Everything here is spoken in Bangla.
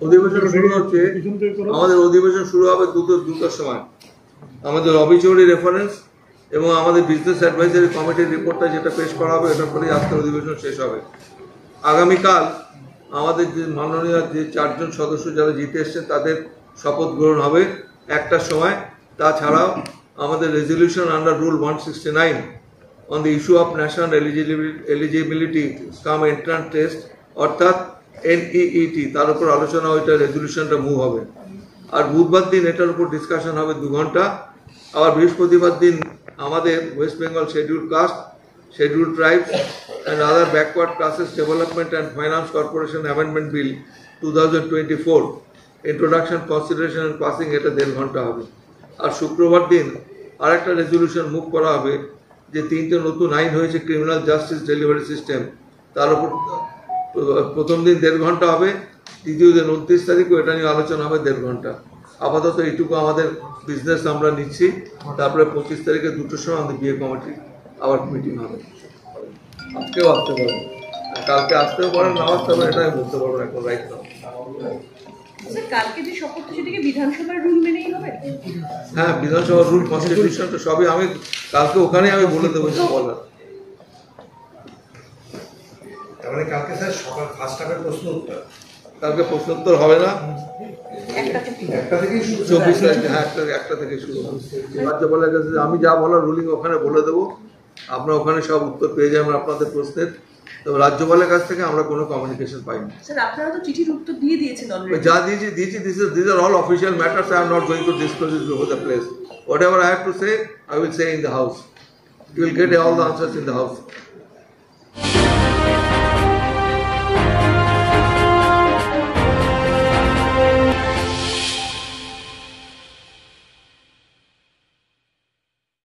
অধিবেশন শুরু হচ্ছে, আমাদের অধিবেশন শুরু হবে দুটোর সময়। আমাদের অবিচুয়ারি রেফারেন্স এবং আমাদের বিজনেস অ্যাডভাইজারি কমিটির রিপোর্টটা যেটা পেশ করা হবে, এটার পরেই আজকের অধিবেশন শেষ হবে। আগামীকাল আমাদের যে মাননীয় যে 4 জন সদস্য যারা জিতে এসছেন তাদের শপথ গ্রহণ হবে 1টার সময়। তাছাড়াও আমাদের resolution under rule 169 on the issue of national eligibility come entrance test অর্থাৎ NEET, তার উপর আলোচনা, ওইটা রেজলিউশনটা মুভ হবে। আর বুধবার দিন এটার উপর ডিসকাশন হবে 2 ঘন্টা। আবার বৃহস্পতিবার দিন আমাদের West Bengal schedule caste, schedule tribes and other backward classes development and finance corporation amendment bill 2024 introduction, consideration and passing, এটা 1.5 ঘন্টা হবে। আর শুক্রবার দিন আরেকটা রেজলিউশন মুভ করা হবে যে 3টে নতুন আইন হয়েছে ক্রিমিনাল জাস্টিস ডেলিভারি সিস্টেম, তার উপর প্রথম দিন 1.5 ঘন্টা হবে, দ্বিতীয় দিন 29 তারিখও এটা নিয়ে আলোচনা হবে 1.5 ঘন্টা। আপাতত এইটুকু আমাদের বিজনেস আমরা নিচ্ছি। তারপরে 25 তারিখে 2টোর সময় আমাদের বিয়ে কমিটি আবার মিটিং হবে। আজকেও আসতে পারেন, কালকে আসতেও পারেন, না আসতে পারেন, এটা আমি বলতে পারবো এখন রাইট নাও। কালকে যে শপথ সেটাকে বিধানসভার রুল মেনেই হবে? হ্যাঁ, বিধানসভার রুল, কনস্টিটিউশন তো সবই আমি কালকে ওখানে আমি বলে দেবো যে বলার। তাহলে কালকে স্যার সকাল 1st হাফের প্রশ্ন উত্তর, কালকে প্রশ্ন উত্তর হবে না, 1টা থেকেই শুরু। 24 তারিখে, হ্যাঁ 1টা থেকে শুরু হবে। রাজ্যপালের কাছে আমি যা বলার রুলিং ওখানে বলে দেবো, আপনারা ওখানে সব উত্তর পেয়ে যাবেন আপনাদের প্রশ্নের। তবে রাজ্যপালের কাছ থেকে আমরা কোনো কমিউনিকেশন পাইনি। স্যার আপনারা তো চিঠির উত্তর দিয়ে দিয়েছেন অলরেডি। যা দিয়েছি these are all official matters. I am not going to disclose it before the place. Whatever I have to say, I will say in the house. You will get all the answers in the house.